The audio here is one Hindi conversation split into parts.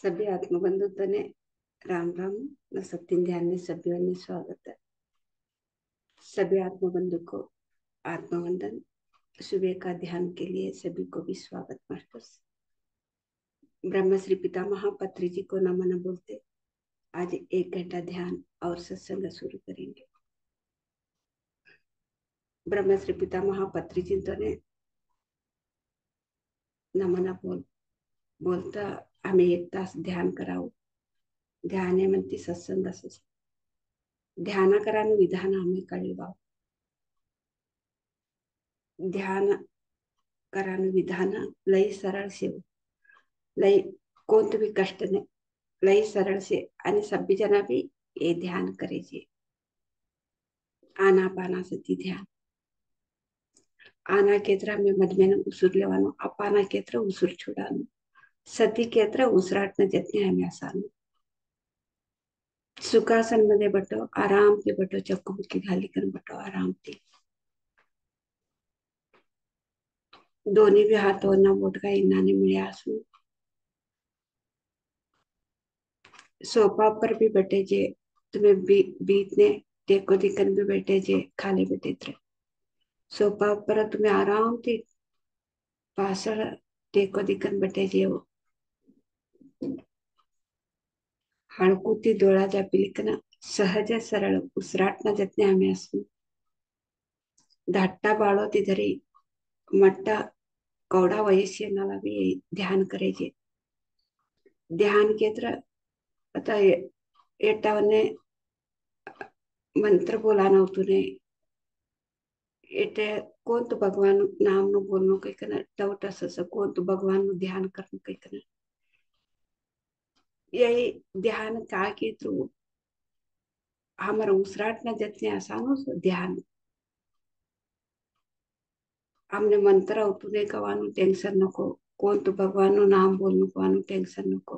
सभी आत्मबंधुत्व ने राम राम न सत्य ध्यान में सभी ने स्वागत है। सभी आत्मबंधु को आत्मवंदन सुबह का ध्यान के लिए सभी को भी स्वागत मास्टर्स। ब्रह्मश्री पितामह पत्री जी को नमन बोलते आज 1 घंटा ध्यान और सत्संग शुरू करेंगे। ब्रह्मश्री पितामह पत्री जी तो ने नमन बोलता हमें 1 तास ध्यान कराओ। ध्यान म्हणते सत्संग ध्यान करानु विधान हमें कळवाओ। ध्यान करानु विधान लय सरळ सेव लय कोणतं भी कष्ट नाही लय सरळ से आणि सभी जना भी ये ध्यान करेजे। आनापानासती ध्यान आना केत्र में मधमेन उसूर लेवानो अपाना केत्र उसूर छोड़ानो सती केत्र उसराटन जतने हमें आसानो सुखासन मध्ये बटो आराम ते बटो चक्कुमुक्की घाली कर बटो आराम ते दोन्ही भी हाथों ना बोटका इन्नाने मिळे आसून सोफा पर भी बैठे जे तुम्हें बीच ने टेको दिकन भी बैठे जे खाली बैठे थे सोफा पर तुम्हें आराम थी पासळ टेको दिकन बैठे जे वो हणकुती डोळा जा पिलिकना सहज सरळ उसराटना जतने हमें असू धाट्टा बाळो तिधरी मट्टा कौड़ा वयस्य नाला भी ध्यान करे जे ध्यान केत्र आता एटावने मंत्र बोलाना तूने एटे कौन तो भगवान नाम नु बोलनो कई कना डाउट असस कौन तो भगवान नु ध्यान करनो कई कना यही ध्यान का के थ्रू हमारा उसराट न जतने आसानो सो ध्यान हमने मंत्र उतने कवानु टेंशन नको कौन तो भगवान नु नाम बोलनो कवानु टेंशन नको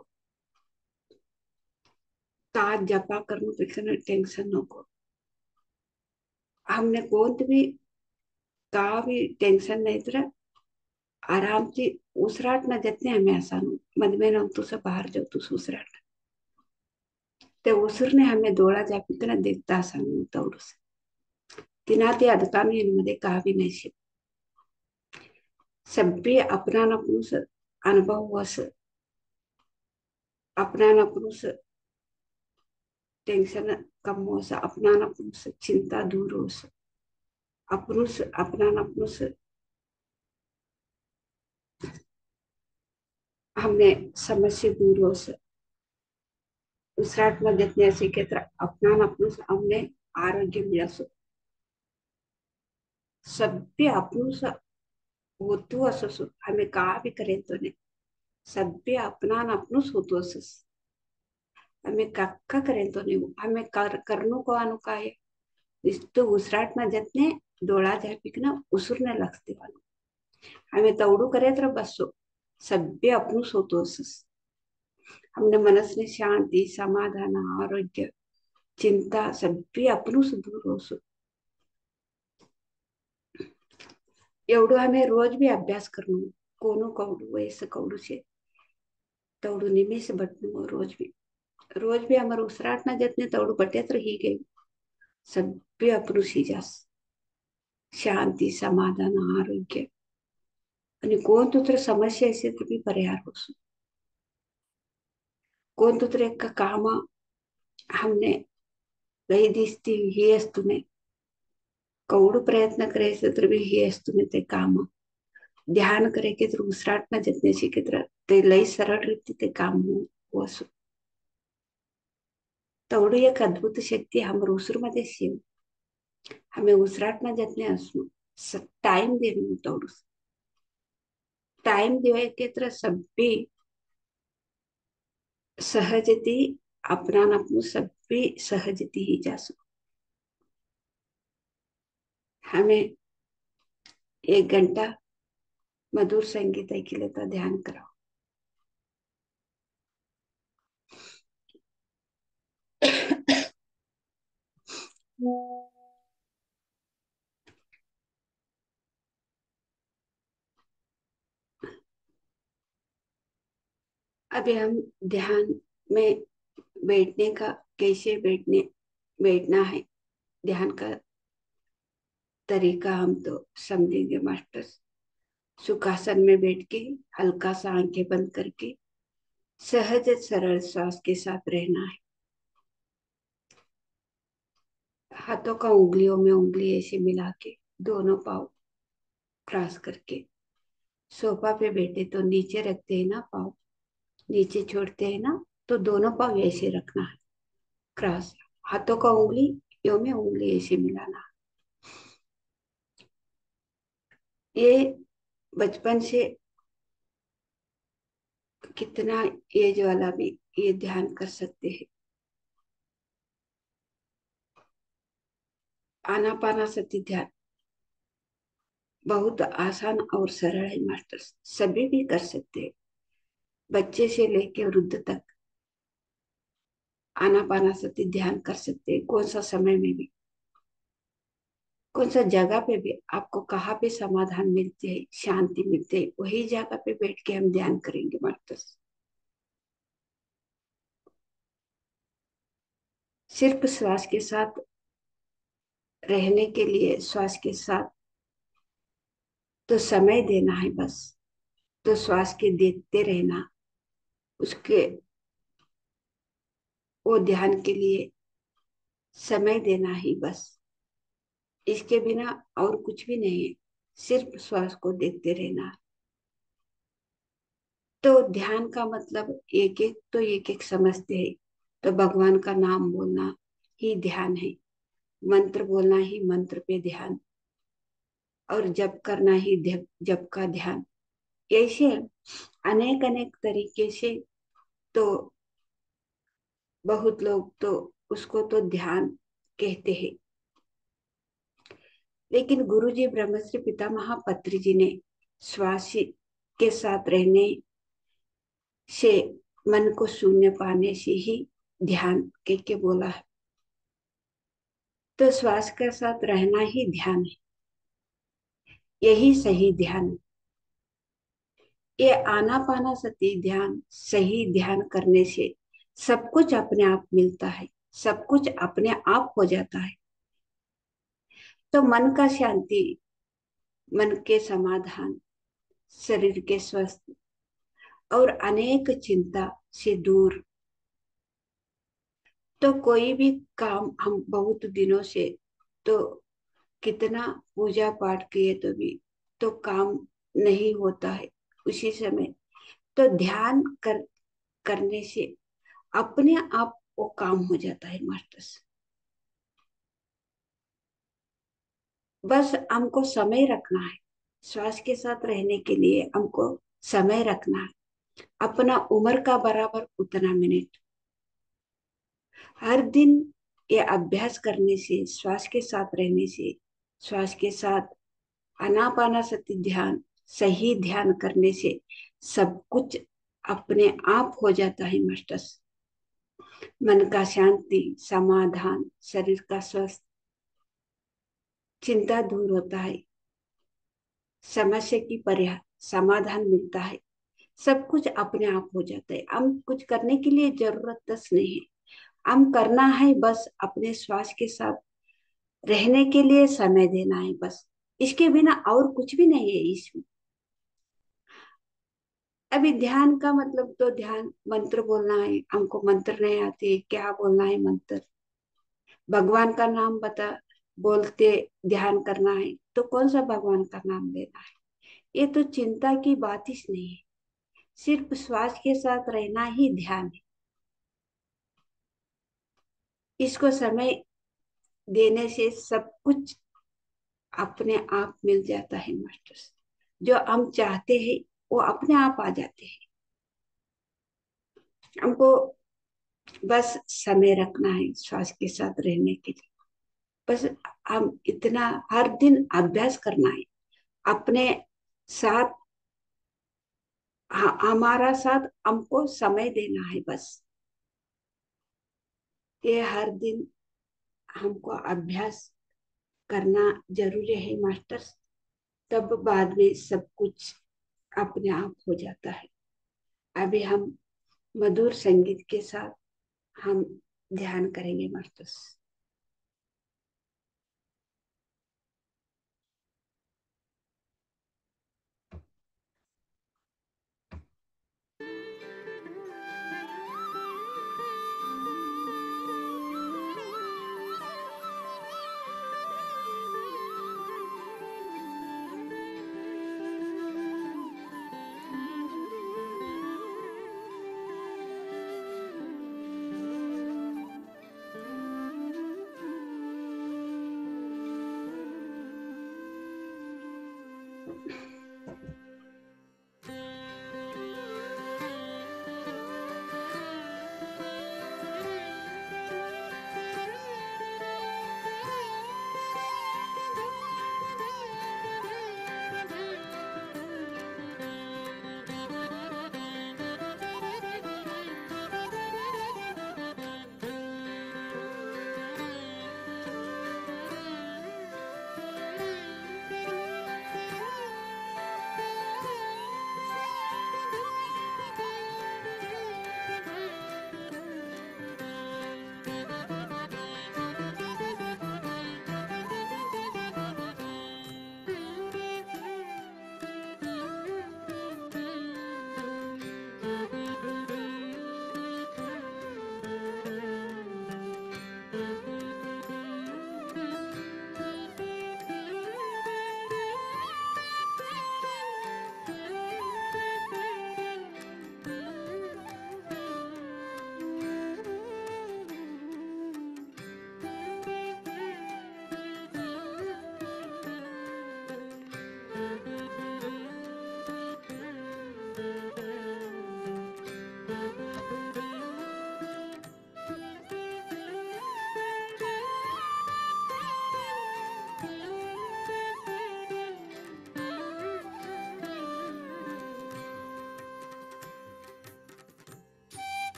ताज जपा करनो कई टेंशन नको हमने कौन भी का भी टेंशन नहीं तरह आराम से उसराट न जतने हमें आसानो मद में न तू से बाहर जाओ तू उसराट ते उसरने हमें दोळा जापितना देखता आसानो तवडस तिनाते अदतामी इनमध्ये का भी नहीं से सभ्य अपना नपुंस अनुभव वस अपना नपुंस टेंशन कम हो सा अपना नपुंस चिंता दूर हो सा अपनुस अपना नपुंस हमने समस्या दूर हो सा उसराट में जितने ऐसे क्षेत्र अपना नपुंस हमने आरोग्य मिला सो सभ्य अपनुस होतो असो हमें का भी करें तो नहीं सभ्य अपना नपुंस होतो असो हमें कक्का करें तो नहीं हमें करनो को आनो का है इस्तो उसराट ना जतने डोळा झापिकना उसुरने लागते वालो हमें तवडू करे तर बसो सभ्य अपनुस होतो असस हमने मनसने शांति समाधान आरोग्य चिंता सभ्य अपनुस दूर होसो एवढं हमें रोज भी अभ्यास करनो कोनो कवडू वैसे कवडू से तवडू निमिष बटनो रोज भी हमारे उसराट ना जतने तवडू बटेत रही गई सभ्य अपनुस ही जास शांती समाधान आरोग्य आणि कोणतं समस्या असेल तर मी परिहार होसो कोणतं एक काम हमने लई दिसती ही असतो नाही कवडू प्रयत्न करायचं तर भी ही असतो नाही ते काम ध्यान करे के तर उसराट ना जतने शिके तर ते लई सरळ रीती ते काम हो असो तवडू एक अद्भुत शक्ती हम उसर मध्ये सेव हमें उसराट ना जतने असो टाइम देनो तवडू टाइम देवे के तर सभ्य सहजती अपना अपनू सभी सहजती ही जासो हमें 1 घंटा मधुर संगीत ऐकले तर ध्यान करावं अभी हम ध्यान में बैठने का, कैसे बैठना है, ध्यान का तरीका हम तो समझेंगे मास्टर। सुखासन में बैठ के हल्का सा आंखें बंद करके सहज सरल श्वास के साथ रहना है। हाथों का उंगलियों में उंगली ऐसे मिला के दोनों पाँव क्रॉस करके, सोफा पे बैठे तो नीचे रखते हैं ना पाँव, नीचे छोड़ते हैं ना, तो दोनों पाँव ऐसे रखना है क्रॉस। हाथों का उंगली यो में उंगली ऐसे मिलाना। ये बचपन से कितना एज वाला भी ये ध्यान कर सकते हैं। आनापानासती ध्यान बहुत आसान और सरल है मास्टर, सभी भी कर सकते हैं, बच्चे से लेके वृद्ध तक आनापानासती ध्यान कर सकते हैं। कौन सा समय में भी, कौन सा जगह पे भी, आपको कहाँ पे समाधान मिलते है, शांति मिलते है, वही जगह पे बैठ के हम ध्यान करेंगे मास्टर। सिर्फ श्वास के साथ रहने के लिए, श्वास के साथ तो समय देना है बस, तो श्वास के देखते रहना, उसके वो ध्यान के लिए समय देना ही बस। इसके बिना और कुछ भी नहीं है, सिर्फ श्वास को देखते रहना। तो ध्यान का मतलब एक एक समझते हैं, तो भगवान का नाम बोलना ही ध्यान है, मंत्र बोलना ही मंत्र पे ध्यान, और जप करना ही जप का ध्यान। ऐसे अनेक अनेक तरीके से, तो बहुत लोग तो उसको तो ध्यान कहते हैं, लेकिन गुरु जी ब्रह्मश्री पितामह पत्री जी ने श्वास के साथ रहने से, मन को शून्य पाने से ही ध्यान के बोला है। तो श्वास के साथ रहना ही ध्यान है, यही सही ध्यान है। ये आनापाना सती ध्यान, सही ध्यान करने से सब कुछ अपने आप मिलता है, सब कुछ अपने आप हो जाता है। तो मन का शांति, मन के समाधान, शरीर के स्वस्थ और अनेक चिंता से दूर। तो कोई भी काम हम बहुत दिनों से, तो कितना पूजा पाठ किए तो भी तो काम नहीं होता है उसी समय। तो ध्यान करने से अपने आप वो काम हो जाता है मास्टर्स। बस हमको समय रखना है, श्वास के साथ रहने के लिए हमको समय रखना है, अपना उम्र का बराबर उतना मिनट हर दिन। ये अभ्यास करने से, श्वास के साथ रहने से, श्वास के साथ आनापानासति ध्यान, सही ध्यान करने से सब कुछ अपने आप हो जाता है मास्टर्स। मन का शांति, समाधान, शरीर का स्वस्थ, चिंता दूर होता है, समस्या की परिहार समाधान मिलता है, सब कुछ अपने आप हो जाता है। हम कुछ करने के लिए जरूरत दस नहीं है, हम करना है बस अपने श्वास के साथ रहने के लिए समय देना है बस, इसके बिना और कुछ भी नहीं है इसमें। अभी ध्यान का मतलब तो ध्यान मंत्र बोलना है, हमको मंत्र नहीं आते, क्या बोलना है मंत्र, भगवान का नाम बता बोलते ध्यान करना है, तो कौन सा भगवान का नाम लेना है। ये तो चिंता की बात ही नहीं है, सिर्फ श्वास के साथ रहना ही ध्यान है। इसको समय देने से सब कुछ अपने आप मिल जाता है मास्टर्स, जो हम चाहते हैं वो अपने आप आ जाते हैं। हमको बस समय रखना है श्वास के साथ रहने के लिए, बस हम इतना हर दिन अभ्यास करना है अपने साथ। हमारा साथ हमको समय देना है बस, ये हर दिन हमको अभ्यास करना जरूरी है मास्टर्स, तब बाद में सब कुछ अपने आप हो जाता है। अभी हम मधुर संगीत के साथ हम ध्यान करेंगे मस्तिष्क।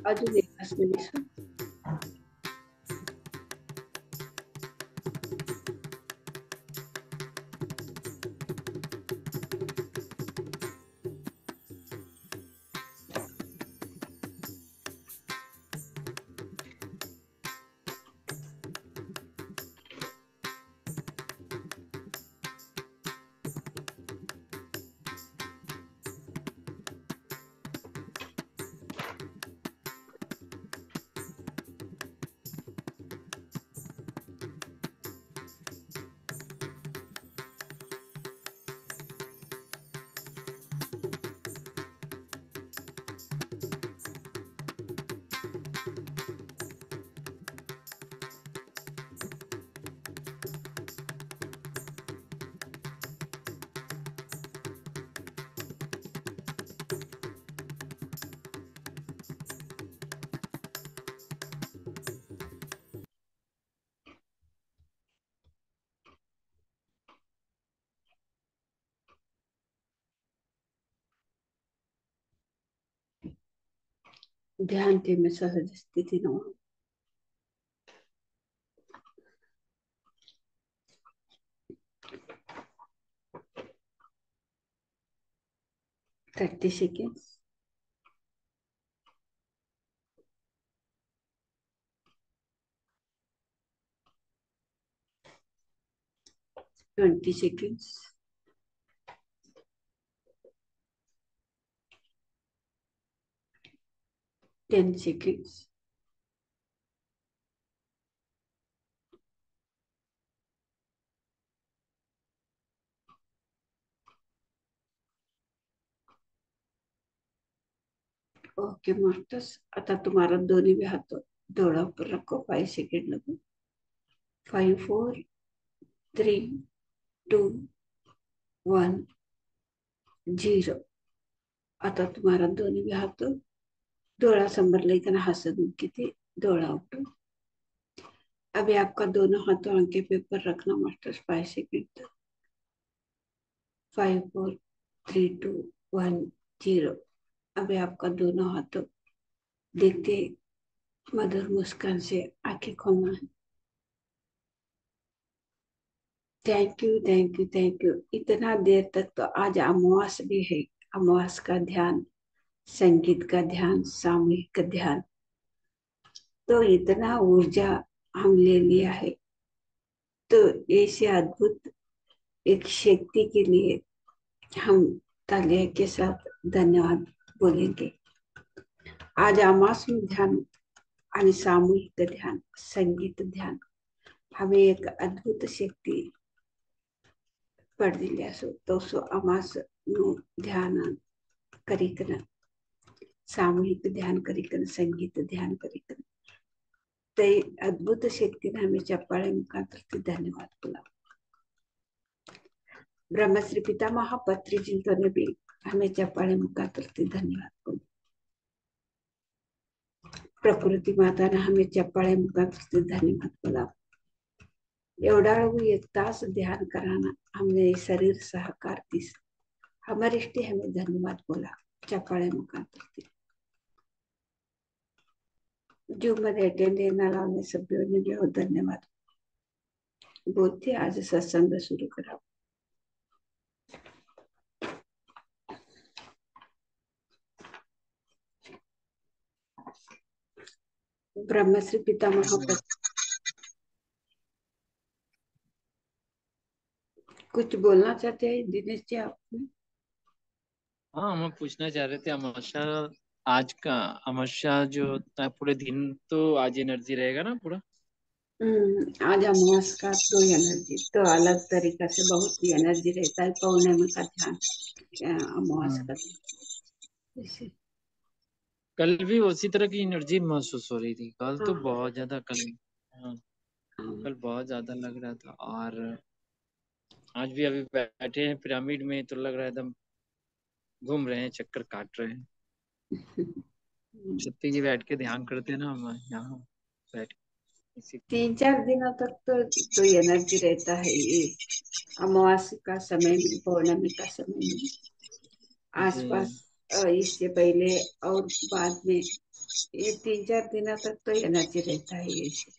अजून एकच निमिष. ध्यान के में सहज स्थिति न हो. 30 seconds. 20 seconds. 10 seconds. 'Okay masters. आता तुम्हारा दोन्ही भी हाथ डोळा पर रखो. 5 सेकंड लगो. 5 4 3 2 1 0. आता तुम्हारा दोन्ही भी हाथ डोळा समोर लेकर हंसत किती डोळा उठो. अभी आपका दोनों हाथों आंखें पे ऊपर रखना मास्टर्स. 5 सेकंड तक. 5 4 3 2 1 0. अभी आपका दोनों हाथों देखते मधुर मुस्कान से आंखें खोलना है. Thank you thank you thank you. इतना देर तक तो आज अमावास भी है. अमावास का ध्यान, संगीत का ध्यान, सामूहिक ध्यान, तो इतना ऊर्जा हम ले लिया है. तो ऐसे अद्भुत एक शक्ति के लिए हम तालिया के साथ धन्यवाद बोलेंगे. आज अमावास में ध्यान आणि सामूहिक ध्यान, संगीत ध्यान हमें एक अद्भुत शक्ति ಪಡೆದಿಲ್ಲ. ಸೊ ಅಮಾಸ್ ध्यान करिकन सामूहिक ध्यान करिकन संगीत ध्यान करिकन ते अद्भुत शक्तीने हमें चप्पाळे मुखांतर धन्यवाद बोला. ब्रह्मश्री पितामह पत्रीजींचा भी हमें चप्पाळे मुखांतर धन्यवाद बोला. प्रकृती माता ने हमें चप्पाळे मुखांतर धन्यवाद बोला. एवढा एक तास ध्यान कराना हमने शरीर सहकार दिस. हमारे इष्टे हमें धन्यवाद बोला चप्पाळे मुखांतर. जो मध्ये अटेंड येणार लावणे सभ्यों ने धन्यवाद बोलते. आज सत्संग सुरू करा. ब्रह्मश्री पितामह कुछ बोलना चाहते हैं दिनेश जी आप? हाँ, हम पूछना चाह रहे थे अमावस्या आज का अमावस्या जो होता है पूरे दिन तो आज एनर्जी रहेगा ना पूरा. आज अमावस का तो एनर्जी तो अलग तरीका से बहुत ही एनर्जी रहता है. पौर्णिमा का ध्यान अमावस का जैसे कल भी उसी तरह की एनर्जी महसूस हो रही थी. कल तो हाँ, बहुत ज्यादा हाँ, हाँ, कल बहुत ज्यादा लग रहा था. और आज भी अभी बैठे हैं पिरामिड में तो लग रहा है एकदम घूम रहे हैं, चक्कर काट रहे हैं. छत पे ये बैठ के ध्यान करते हैं ना हम यहाँ बैठ इसी. 3 4 दिनों तक तो एनर्जी रहता है. ये अमावस्या का समय में, पौर्णमी का समय में जी आसपास इससे पहले और बाद में ये 3-4 दिनों तक तो एनर्जी रहता है ऐसे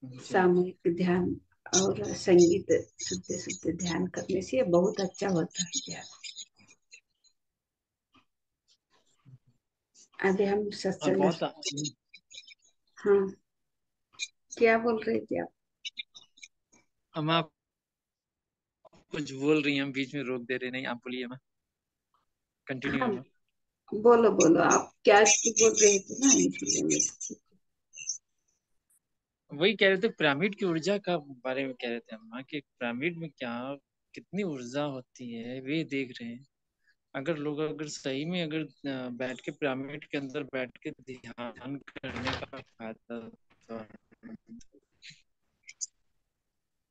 जी। सामूहिक ध्यान और संगीत सुनते सुनते ध्यान करने से ये बहुत अच्छा होता है ध्यान। अभी हम और सत्संग। बहुत हाँ, क्या बोल रहे थे आप? हम आप कुछ बोल रही हैं, हम बीच में रोक दे रहे, नहीं आप बोलिए, मैं कंटिन्यू हाँ, हम। बोलो बोलो, आप क्या बोल रहे थे ना, इसलिए मैं वही कह रहे थे पिरामिड की ऊर्जा का बारे में कह रहे थे अम्मा कि पिरामिड में क्या कितनी ऊर्जा होती है वे देख रहे हैं। अगर लोग अगर सही में अगर बैठ के पिरामिड के अंदर बैठ के ध्यान करने का फायदा तो।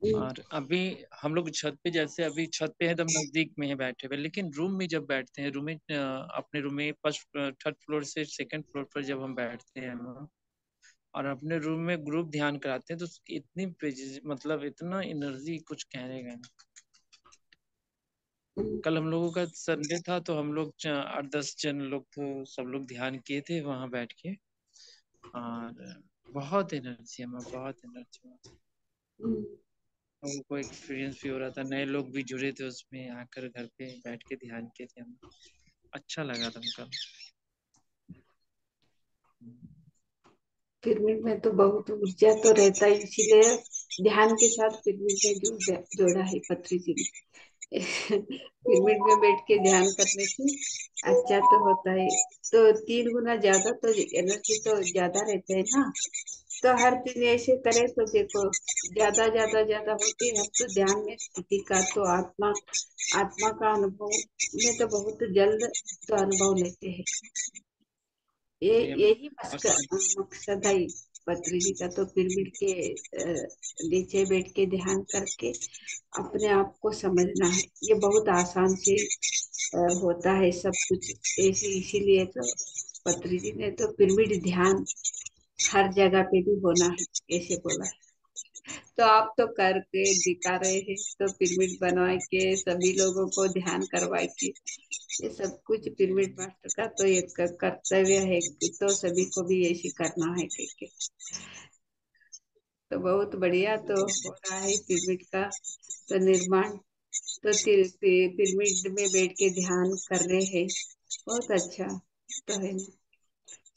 और अभी हम लोग छत पे, जैसे अभी छत पे एकदम नजदीक में है बैठे हुए, लेकिन रूम में जब बैठते हैं, रूम में अपने रूम में फर्स्ट थर्ड फ्लोर से सेकंड फ्लोर पर जब हम बैठते हैं और अपने रूम में ग्रुप ध्यान कराते हैं तो उसकी इतनी मतलब इतना एनर्जी कुछ कहने का नहीं। कल हम लोगों का संडे था तो हम लोग 8-10 जन लोग तो सब लोग ध्यान किए थे वहां बैठ के। और बहुत एनर्जी है, बहुत एनर्जी। लोगों को एक्सपीरियंस भी हो रहा था, नए लोग भी जुड़े थे उसमें आकर घर पे बैठ के ध्यान किए थे हम। अच्छा लगा था कल। पिरामिड में तो बहुत ऊर्जा तो रहता है, इसीलिए ध्यान के साथ पिरामिड में जोड़ा है पत्री जी ने। पिरामिड में बैठ के ध्यान करने से अच्छा तो होता है। तो 3 गुना ज्यादा तो एनर्जी तो ज्यादा रहते हैं ना। तो हर दिन ऐसे करे तो देखो ज्यादा ज्यादा ज्यादा होती है। हम तो ध्यान में स्थिति का तो आत्मा आत्मा का अनुभव में तो बहुत जल्द तो अनुभव लेते हैं। ये जी अम्मा। यही और मकसद है पत्री जी का। तो पिरामिड के नीचे बैठ के ध्यान करके अपने आप को समझना है। ये बहुत आसान से होता है सब कुछ ऐसे। इसीलिए तो पत्री जी ने तो पिरामिड ध्यान हर जगह पे भी होना है ऐसे बोला है। तो आप तो करके दिखा रहे हैं, तो पिरामिड बनवा के सभी लोगों को ध्यान करवा के ये सब कुछ जी पिरामिड मास्टर का तो एक कर्तव्य है कि तो सभी को भी ऐसे करना है कह। तो बहुत बढ़िया तो हो रहा है पिरामिड का तो निर्माण। तो पिरामिड में बैठ के ध्यान कर रहे हैं, बहुत अच्छा तो है ना।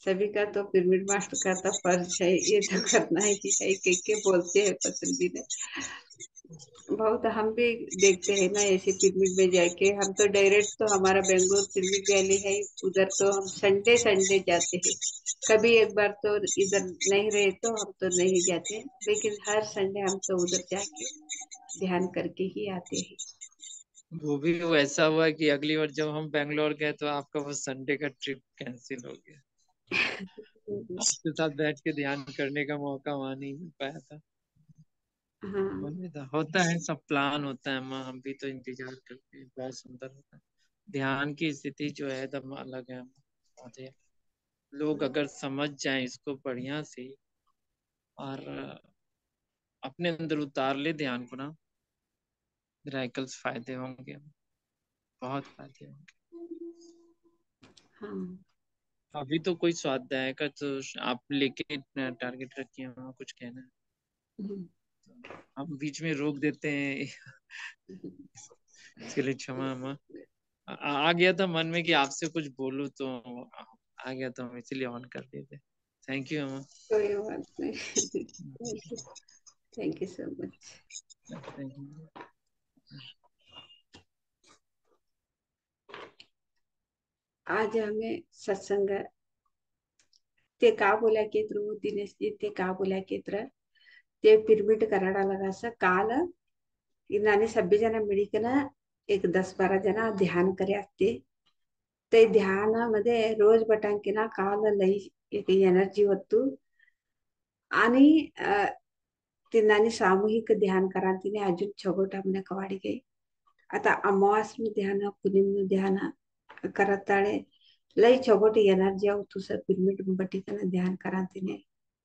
सभी का तो पिरामिड मास्टर का तो फर्ज है ये तो करना ही है के बोलते हैं पत्री जी ने। बहुत हम भी देखते हैं ना ऐसे पिरामिड में जाके। हम तो डायरेक्ट तो हमारा बेंगलोर पिरामिड वैली है, उधर तो हम संडे संडे जाते हैं। कभी एक बार तो इधर नहीं रहे तो हम तो नहीं जाते, लेकिन हर संडे हम तो उधर जाके ध्यान करके ही आते हैं। वो भी वैसा हुआ कि अगली बार जब हम बैंगलोर गए तो आपका वो संडे का ट्रिप कैंसिल हो गया। आपके साथ बैठ के ध्यान करने का मौका वहां नहीं मिल पाया था। हाँ। होता है, सब प्लान होता है अम्मा, हम भी तो इंतजार करते हैं, बहुत सुंदर होता है। ध्यान की स्थिति जो है एकदम अलग है अम्मा। और ये लोग अगर समझ जाएं इसको बढ़िया से और अपने अंदर उतार ले ध्यान को ना, मिराकल्स फायदे होंगे, बहुत फायदे होंगे। हाँ। अभी तो कोई स्वाध्याय का तो आप लेके टारगेट रखिए, वहाँ कुछ कहना है हम्म। हम बीच में रोक देते हैं। इसके लिए क्षमा अम्मा। आ गया था मन में कि आपसे कुछ बोलूं तो आ गया, तो हम इसीलिए ऑन कर दिए थे। थैंक यू अम्मा। कोई बात नहीं। Thank you so much. Thank you. आज हमें सत्संग ते का बोलायकेत्र दिनेश जी ते का बोलायकेत्र ते पिरमिड कराडालाಗ काल इन्नाने सभी जन मिळकन एक 10-12 जन ध्यान करे असते. ते ध्यानामध्ये रोज बटांकिना काल लई एक एनर्जी होतो. आणि तिन्नाने सामूहिक ध्यान करा तिने अजून छोगोटा म्हणे कवाडी गे आता अमावास ध्यान पुनिम ध्यान करताळे लई छोगोटी एनर्जी आवतु सर पिरमिड बटी कना ध्यान करा तिने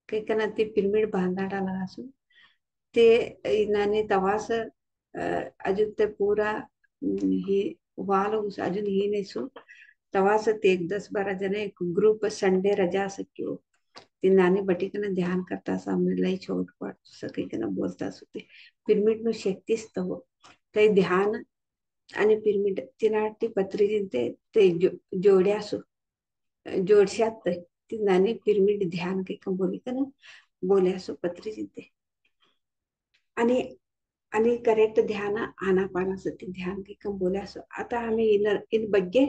कई कना ते पिरमिड बांधाडा लगासु ते इन्नाने तवास अजून ते पूरा ही वाल उस अजून ही नेसु तवा से ते एक 10-12 जने एक ग्रुप संडे रजा सक्यो ती नानी बटी कन ध्यान करता सामने लई छोट पाट सके कन बोलता सुते पिरमिड नु शक्तीच तव ते ध्यान आणि पिरमिड तिनाटी पत्री जिंते ते जोड्या सु जोडशात ती नानी पिरमिड ध्यान के कम बोली कन बोल्या सु पत्री जिंते आणि आणि करेक्ट ध्यान आनापानासती ध्यान के कम बोल्या सो आता हमें इन ಬಗ್ಗೆ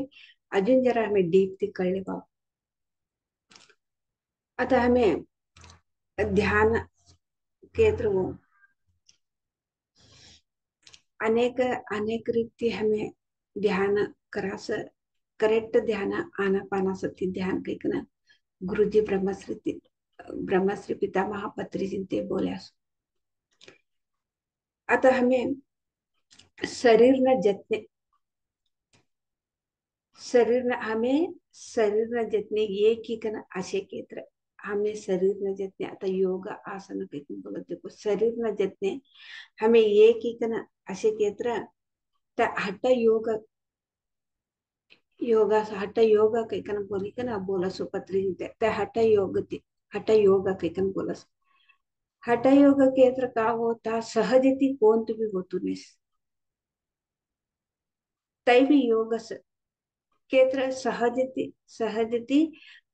अजून जरा हमें डीप ती कळले बाबा आता हमें ध्यान के थ्रू अनेक अनेक रीति हमें ध्यान करास करेक्ट ध्यान आनापानासती ध्यान कैकना गुरुजी ब्रह्मश्री पितामह पत्रीजिंते बोल्यास आता हमें शरीर न जतने शरीर न जतने एक ही कना आशे केत्र हमें शरीर न जतने आता योगा आसन कैकन बोलत देखो शरीर न जतने हमें एक ही कना आशे केत्र त हठ हठ योग कैकन बोली कना बोला सुपत्री ते हठ योग कैकन बोलस हठ योग केत्र का होता सहजती कोण तुम्ही होतुनेस तै भी योग केत्र सहजती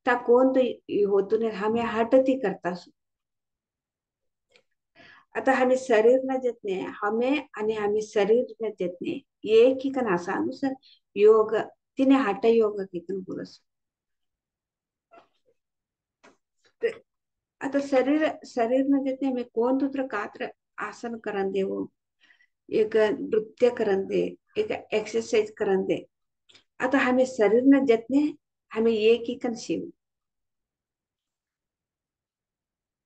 ता कोण तो होतुने हमें हटती करता सु आता हमें शरीर न जतने हमें आणि हमें शरीर न जतने एक ही कन असानुसार योग तिने हठ योग कैकन बोलस आता शरीर शरीर न जतने हमें कोण तुत्र कात्र आसन करन देवो एक नृत्य करन दे एक एक्सरसाइज करन दे आता हमें शरीर न जतने हमें एक ही कन शिव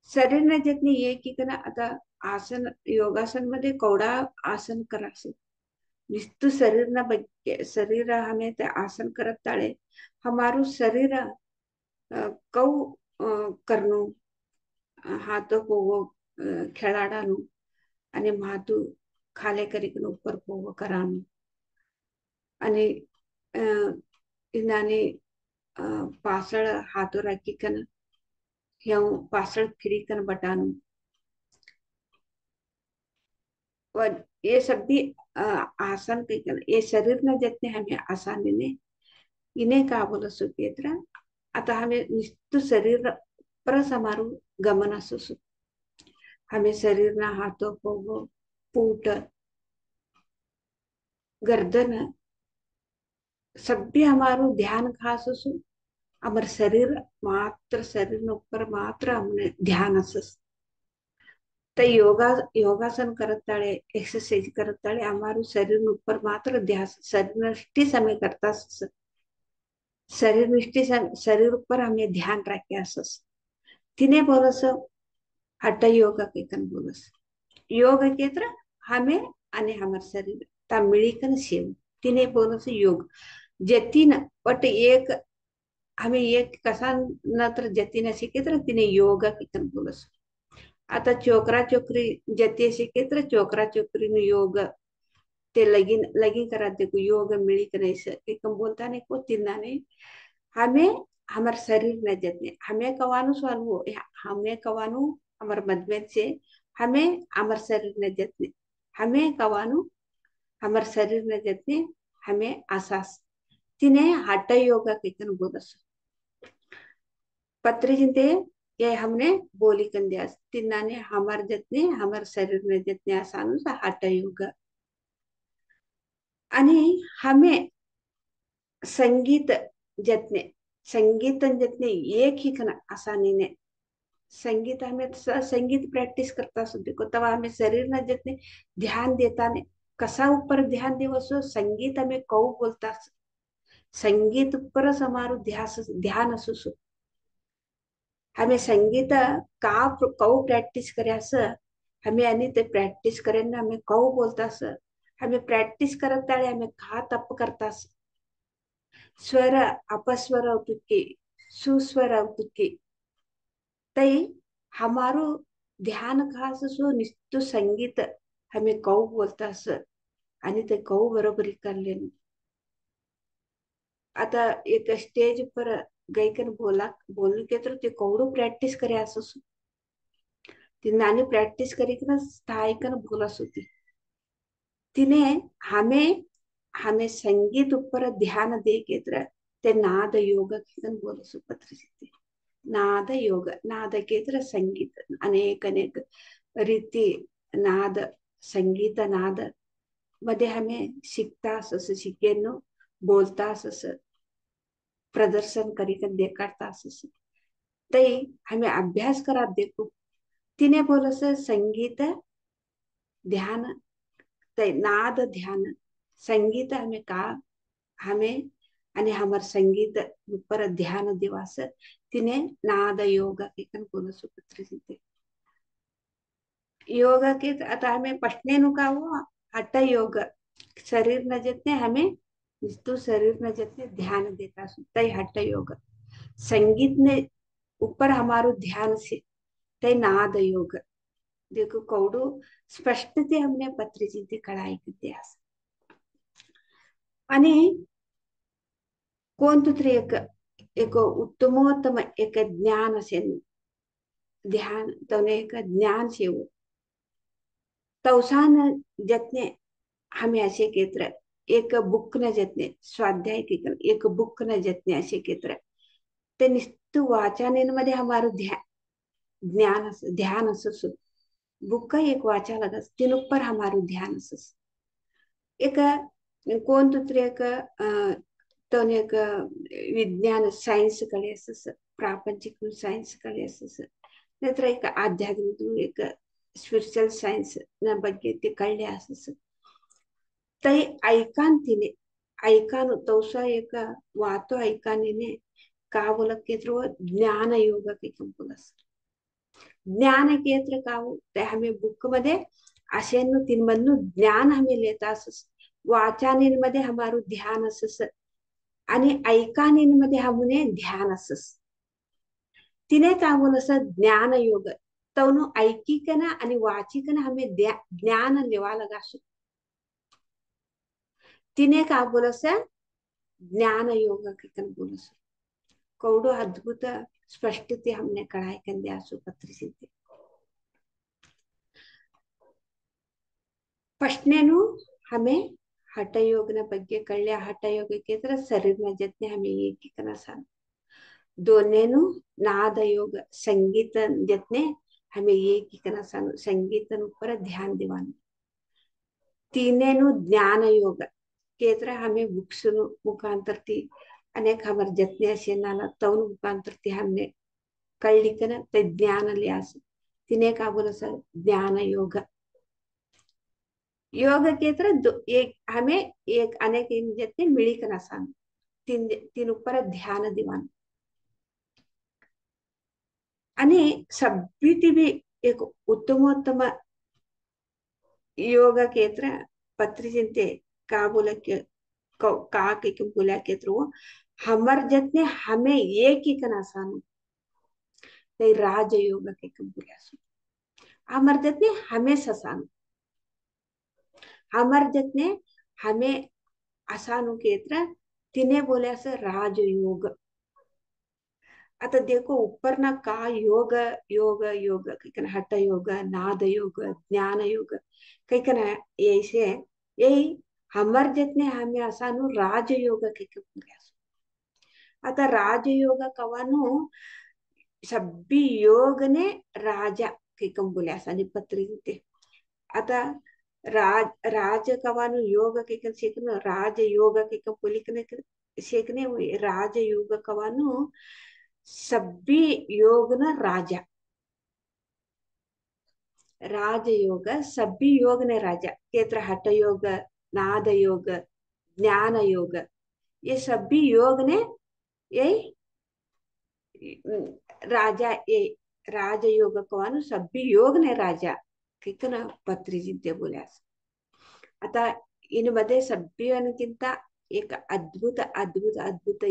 शरीर न जतने एक ही कन आता आसन योगासन मध्ये कवडा आसन करासे निस्तु शरीर न शरीर हमें ते आसन करत ताळे हमारू शरीर कौ करनो हाथों को वो खेळाडानु आणि मातू खाले करीकन ऊपर को वो करानु आणि इनाने पासळ हाथों राखीकन ह्याऊ पासळ फिरीकन बटानु और ये सब भी आसन कैकन ये शरीर न जितने हमें आसान ने इन्हें का बोला सुकेत्र आता हमें निस्तु शरीर परस हमारू गमन असु हमें शरीर ना हाथों को वो पूट गर्दन सब भी हमारू ध्यान खास असु अमर शरीर न ऊपर मात्र हमने ध्यान असस तर योगासन करत ताळे एक्सरसाइज करत ताळे हमारू शरीर न ऊपर मात्र ध्यान शरीर निष्ठी समय करता शरीर निष्ठी शरीर ऊपर हमें ध्यान रखे असस तिने बोलस हठ योग कैकन बोलस योग केत्र हमें आणि हमर शरीर ता मिळीकन शिव तिने बोलस योग जतीन बट एक हमें एक कसा नत्र जतीन शिकेत्र तिने योग कैकन बोलस आता चोकरा चोकरी जती शिकेत्र चोकरा चोकरी नु योग ते लगीन लगीन करा देखो योग मिली कने से एकम बोलता ने को तिन्ना ने हमें हमार शरीर न जतने हमें कवानु स्वानु हमें कवानु हमार मदमेद से हमें हमार शरीर न जतने हमें कवानु हमार शरीर न जतने हमें आसास तिने हठ योगा कैकन बोलस पत्री जिनते ये हमने बोली कंद्या तिन्ना ने हमार जतने हमार शरीर न जतने आसानु सा हठ योगा आणि हमें संगीत जतने संगीत जतने एक ही कना आसानी ने संगीत हमें संगीत प्रैक्टिस करता सुद्धा को तवा हमें शरीर न जतने ध्यान देता ने कसा ऊपर ध्यान देवसो संगीत हमें कौ बोलता संगीत ऊपर हमारो ध्यान असुसु हमें संगीत का कौ प्रैक्टिस करयास हमें आणि ते प्रैक्टिस करेन हमें कौ बोलतास हमें प्रैक्टिस करत ताळे हमें का तप करतास स्वर अपस्वर औतुके सुस्वर औतुके तई हमारो ध्यान खास सो निस्तु संगीत हमें कौ बोलतास आणि ते कौ बरोबरी करले आता एक स्टेज पर गईकन बोलू के तर ते कवडू प्रॅक्टिस करे असं ती नानी प्रॅक्टिस करीकन स्थायिकन बोलस होती तिने हमें हमें संगीत ऊपर ध्यान दे के ते नाद योग की बोलस पत्र नाद योग नाद के संगीत अनेक अनेक रीती नाद संगीत नाद मध्ये हमें शिकता असं शिकेनो बोलता असं प्रदर्शन करीकन देखाडता असं ते हमें अभ्यास करा देखो तिने बोलस संगीत ध्यान ते नाद ध्यान संगीत हमें का हमें आणि हमर संगीत पर ध्यान दिवास तिने नाद योग के बोलस पत्र योग के आता हमें पटने नु का वो हठ योग शरीर न जितने हमें तो शरीर न जितने ध्यान देता सुनता ही हठ योग संगीत ने ऊपर हमारो ध्यान से ते नाद योग देखो कौडू स्पष्टते हमने पत्रिचिंती कळाई इतिहास आणि कोणतं तरी एक उत्तमोत्तम एक ज्ञान असेल ध्यान तवने एक ज्ञान सेव तवसान जतने हमें ऐसे केत्र एक बुक न जतने स्वाध्याय की एक बुक न जतने ऐसे केत्र ते निस्तु वाचनेमध्ये हमारो ध्यान ध्यान असं बुक एक वाचा लगा तीन ऊपर हमारो ध्यान असं एक कोण तरी एक एक विज्ञान सायन्स कडे असं प्रापंचिक सायन्स कडे असं नाहीतर एक आध्यात्मिक एक स्पिरिच्युअल सायन्स न ಬಗ್ಗೆ कळले असं तरी ऐकान तिने ऐकान तवसा एक वातो ऐकानीने का बोलत के ज्ञान योग के बोलस ज्ञान केत्र का ते हमें बुक मध्ये असे तीन मधनु ज्ञान हमें लेता असस वाचानीमध्ये हमारू ध्यान असस आणि ऐकानीमध्ये हमने ध्यान असस तिने का बोलस ज्ञान योग तवनु ऐकिकन आणि वाचिकन हमें ज्ञान लेवा लगास तिने का बोलस ज्ञान योग किकन बोलस कौडो अद्भुत स्पष्टते हमने कढ़ाई कंदे आसु पत्रिसिद्धि प्रश्नेनु हमें हठयोगನ ಬಗ್ಗೆ ಕಳ್ಯ हठयोगಕ್ಕೆ ತರ शरीरನ जतने हमें ಏಕೀಕರಣ साध दोनेनु नाद योग संगीत जतने हमें ಏಕೀಕರಣ साध संगीतन ऊपर ध्यान दिवान तीनेनु ज्ञान योग केत्र हमें बुक्स मुखांतरती अनेक हमारे जतने असे नाना तौन मुखांतरती हमने कळलिकन ते ज्ञान लियास तिने का बोला सर ज्ञान योग योग के तरह एक हमें एक अनेक जतने मिळीकन असान तीन तीन ऊपर ध्यान दिवान आणि सभ्यती भी एक उत्तमोत्तम योग के तरह पत्रिचिंते का बोला के का के बोला के तरह हमर जतने हमें एक ही कन आसान ते राज योग के बोला हमर जतने हमें ससान हमर जतने हमें आसानु केत्र तिने बोले असं राजयोग आता देखो ऊपर ना का योग योग योग कहीं हठ योग नाद योग ज्ञान योग कहीं ऐसे यही हमर जतने हमें आसानु राजयोग कहीं बोले आता राजयोग कवानु सभी योग ने राजा कहीं बोले असा पत्रिके आता राज कवानु योग के सीखने राज योग के बोलिकने सीखने हुए राज योग कवानु सभी योग न राजा राज योग सभी योग ने राजा केत्र हठ योग नाद योग ज्ञान योग ये सभी योग ने ये राजा ये राज योग कवानु सभी योग ने राजा कितना पत्री जिंते बोले आता इन मध्ये सभ्यनकिंत एक अद्भुत अद्भुत अद्भुत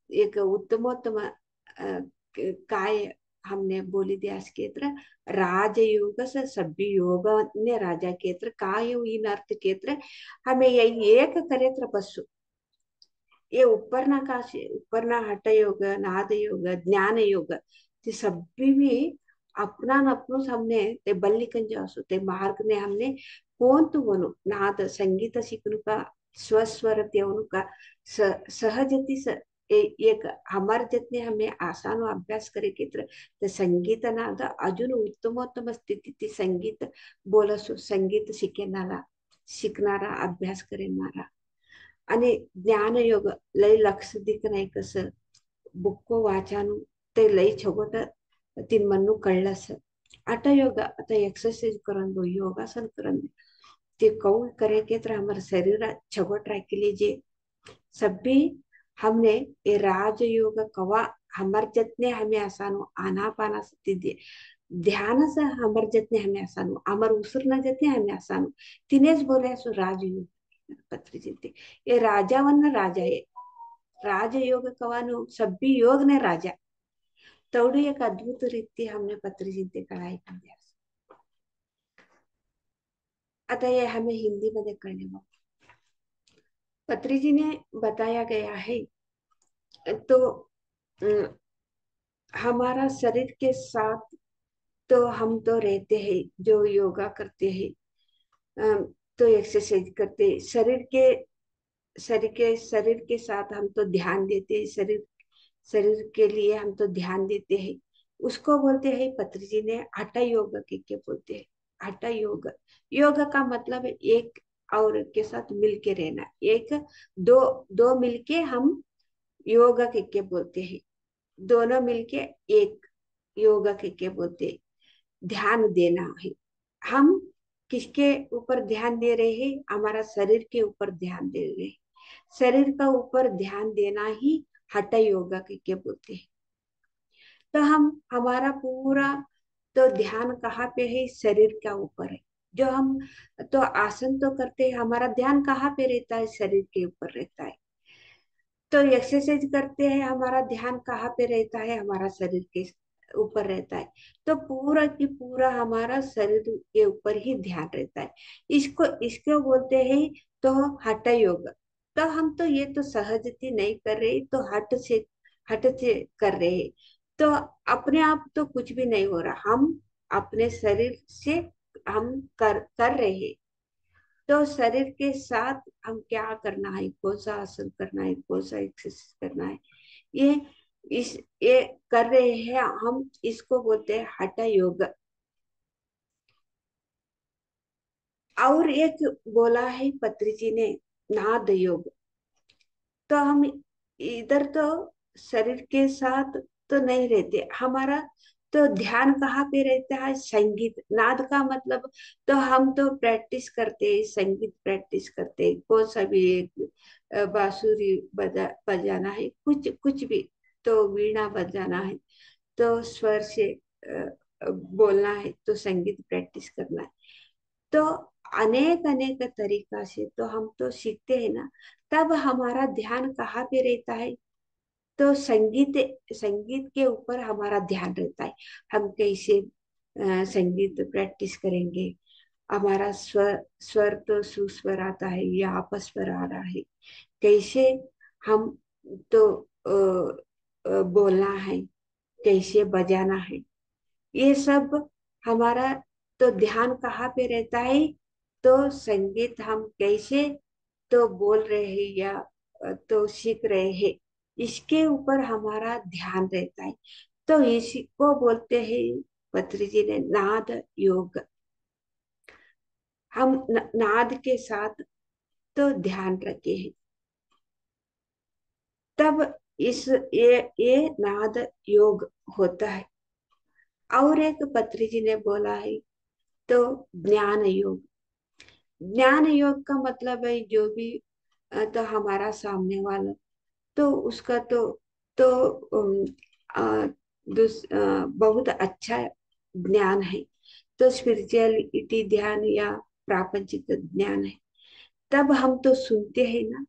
एक उत्तमोत्तम काय हमने बोली दिया केत्र राजयोग से सभी योग ने राजा केत्र काय इन अर्थ केत्र हमें यही एक करेत्र बसु ये उपरना का उपरना हठ योग नाद योग ज्ञान योग ते सभी भी अपना अपनो हमने ते बल्लिकंज असो ते मार्ग ने हमने कौन तू वनु नाद संगीत सीखनु का स्वस्वर तेवनु का सहजती एक हमार जितने हमें आसान अभ्यास करे के तर संगीत नाद अजून उत्तमोत्तम स्थिती ती संगीत बोलसो संगीत शिकणारा अभ्यास करणारा आणि ज्ञानयोग लय लक्ष दिक नाही कसं बुक्को वाचानु ते लय छोगोट तीन मन्नु कळलस आता योग आता एक्सरसाइज करन दो योगासन करन दो ते कौ करे के तरह हमारे शरीर छोगोट रह के लिए जे सभी हमने ये राजयोग कवा हमार जितने हमें आसान आना पाना सती दे ध्यान से हमार जितने हमें आसान हमार उसरना जितने हमें आसान तिनेच बोले सो राजयोग पत्री जीते ये राजावन्न राजा है राजयोग कवानु सभी योग ने राजा तवड़ी एक अद्भुत रीति हमने पत्री जीते कढ़ाई कर दिया अतः ये हमें हिंदी में करने में पत्री जी ने बताया गया है तो हमारा शरीर के साथ तो हम तो रहते हैं जो योगा करते हैं तो एक्सरसाइज करते हैं शरीर के साथ हम तो ध्यान देते हैं शरीर शरीर के लिए हम तो ध्यान देते हैं उसको बोलते हैं पत्री जी ने हठ योग के बोलते हैं हठ योग योग का मतलब है एक और के साथ मिलके रहना एक दो दो मिलके हम योग के बोलते हैं दोनों मिलके एक योग के बोलते हैं ध्यान देना है हम किसके ऊपर ध्यान दे रहे हैं हमारा शरीर के ऊपर ध्यान दे रहे हैं शरीर का ऊपर ध्यान देना ही हठ योगा के बोलते हैं तो हम हमारा पूरा तो ध्यान कहाँ पे है शरीर का ऊपर है जो हम तो आसन तो करते हैं हमारा ध्यान कहाँ पे रहता है शरीर के ऊपर रहता है तो एक्सरसाइज करते हैं हमारा ध्यान कहाँ पे रहता है हमारा शरीर के ऊपर रहता है तो पूरा की पूरा हमारा शरीर के ऊपर ही ध्यान रहता है इसको इसको बोलते हैं तो हठ योग तो हम तो ये तो सहजती नहीं कर रहे तो हट से कर रहे हैं तो अपने आप तो कुछ भी नहीं हो रहा हम अपने शरीर से हम कर रहे हैं तो शरीर के साथ हम क्या करना है कौन सा आसन करना है कौन सा एक्सरसाइज करना है ये इस ये कर रहे हैं हम इसको बोलते हैं हठ योग और एक बोला है पत्री जी ने नाद योग तो हम इधर तो शरीर के साथ तो नहीं रहते हमारा तो ध्यान कहाँ पे रहता है संगीत नाद का मतलब तो हम तो प्रैक्टिस करते हैं संगीत प्रैक्टिस करते हैं कौन सा भी एक बांसुरी बजाना है कुछ कुछ भी तो वीणा बजाना है तो स्वर से बोलना है तो संगीत प्रैक्टिस करना है तो अनेक अनेक तरीका से तो हम तो सीखते हैं ना तब हमारा ध्यान कहाँ पे रहता है तो संगीत संगीत के ऊपर हमारा ध्यान रहता है हम कैसे संगीत प्रैक्टिस करेंगे हमारा स्वर तो सुस्वर आता है या अपस्वर आ रहा है कैसे हम तो बोलना है कैसे बजाना है ये सब हमारा तो ध्यान कहाँ पे रहता है तो संगीत हम कैसे तो बोल रहे हैं या तो सीख रहे हैं इसके ऊपर हमारा ध्यान रहता है तो इसी को बोलते हैं पत्री जी ने नाद योग हम नाद के साथ तो ध्यान रखे हैं तब इस ये नाद योग होता है और एक पत्री जी ने बोला है तो ज्ञान योग ज्ञान योग का मतलब है जो भी तो हमारा सामने वाला तो उसका तो बहुत अच्छा ज्ञान है तो स्पिरिचुअलिटी ध्यान या प्रापंचिक ज्ञान है तब हम तो सुनते हैं ना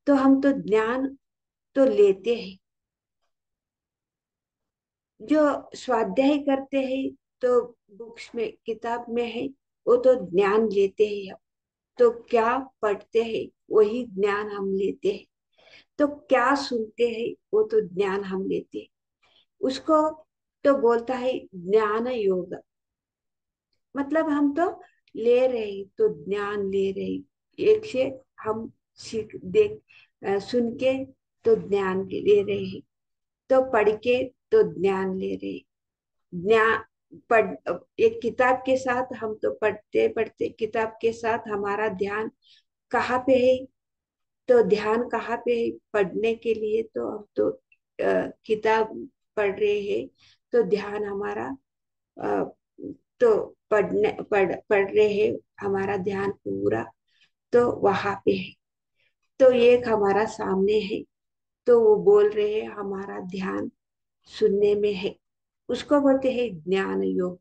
तो हम तो ज्ञान तो लेते हैं जो स्वाध्याय करते हैं तो बुक्स में किताब में है वो तो ज्ञान लेते हैं तो क्या पढ़ते हैं वही ज्ञान हम लेते हैं तो क्या सुनते हैं वो तो ज्ञान हम लेते हैं उसको। तो बोलता है ज्ञान योग, मतलब हम तो ले रहे, तो ज्ञान ले रहे एक से। हम सीख देख सुन के तो ज्ञान ले रहे हैं, तो पढ़ के तो ज्ञान ले रहे। ज्ञान पढ़ एक किताब के साथ हम तो पढ़ते पढ़ते किताब के साथ हमारा ध्यान कहाँ पे है? तो ध्यान कहाँ पे है पढ़ने के लिए? तो हम तो किताब पढ़ रहे हैं, तो ध्यान हमारा अ, तो पढ़ रहे हैं, हमारा ध्यान पूरा तो वहां पे है। तो एक हमारा सामने है, तो वो बोल रहे हैं, हमारा ध्यान सुनने में है, उसको बोलते हैं ज्ञान योग।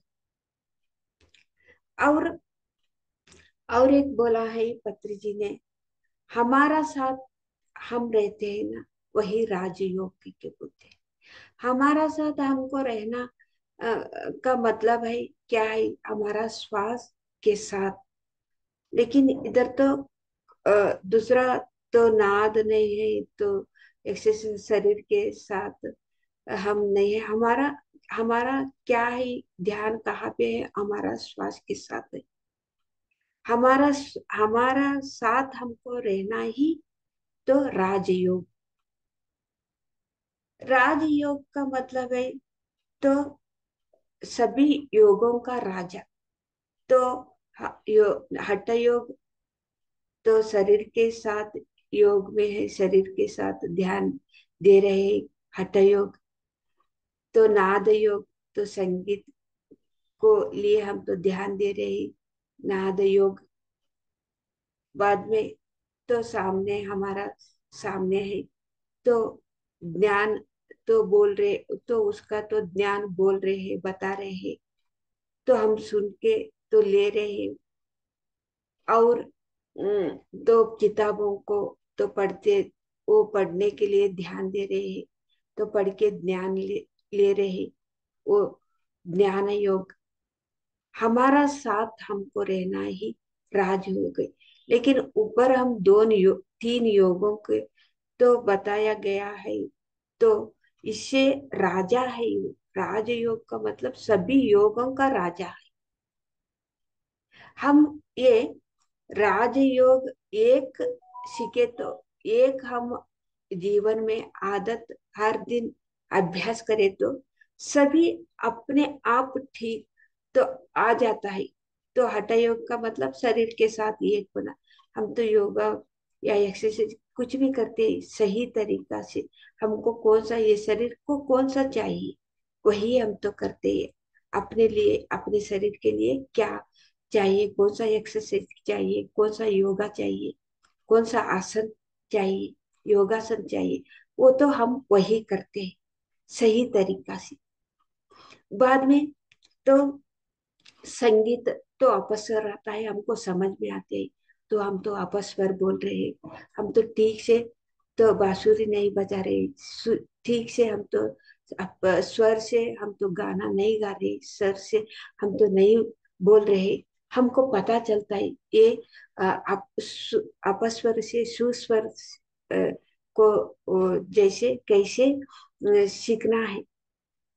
और एक बोला है पत्री जी ने, हमारा साथ हम रहते हैं ना, वही राजयोग के बोलते हैं। हमारा साथ हमको रहना का मतलब है क्या है? हमारा श्वास के साथ। लेकिन इधर तो दूसरा तो नाद नहीं है, तो एक्सरसाइज शरीर के साथ हम नहीं है। हमारा हमारा क्या है? ध्यान कहाँ पे है? हमारा श्वास के साथ है। हमारा हमारा साथ हमको रहना ही तो राजयोग। राजयोग का मतलब है तो सभी योगों का राजा। तो हठ योग तो शरीर के साथ योग में है, शरीर के साथ ध्यान दे रहे हैं, हठ योग। तो नाद योग तो संगीत को लिए हम तो ध्यान दे रहे हैं, नाद योग। बाद में तो सामने हमारा सामने है, तो ज्ञान तो बोल रहे, तो उसका तो ज्ञान बोल रहे हैं, बता रहे हैं, तो हम सुन के तो ले रहे हैं। और तो किताबों को तो पढ़ते, वो पढ़ने के लिए ध्यान दे रहे हैं, तो पढ़ के ज्ञान ले रहे हैं, वो ज्ञान योग। हमारा साथ हमको रहना ही राजयोग है। लेकिन ऊपर हम तीन योगों के तो बताया गया है, तो इससे राजा है वो। राजयोग का मतलब सभी योगों का राजा है। हम ये राजयोग एक सीखे तो एक हम जीवन में आदत हर दिन अभ्यास करें तो सभी अपने आप ठीक तो आ जाता है। तो हठ योग का मतलब शरीर के साथ एक होना। हम तो योगा या एक्सरसाइज कुछ भी करते हैं सही तरीका से। हमको कौन सा, ये शरीर को कौन सा चाहिए वही हम तो करते हैं। अपने लिए, अपने शरीर के लिए क्या चाहिए, कौन सा एक्सरसाइज चाहिए, कौन सा योगा चाहिए, कौन सा आसन चाहिए, योगासन चाहिए, वो तो हम वही करते हैं सही तरीका से। बाद में तो संगीत तो अपस्वर आता है, हमको समझ में आते हैं, तो हम तो अपस्वर बोल रहे हैं। हम तो ठीक से तो बांसुरी नहीं बजा रहे, ठीक से हम तो स्वर से हम तो गाना नहीं गा रहे, स्वर से हम तो नहीं बोल रहे। हमको पता चलता है ये अपस्वर से सुस्वर को जैसे कैसे सीखना है।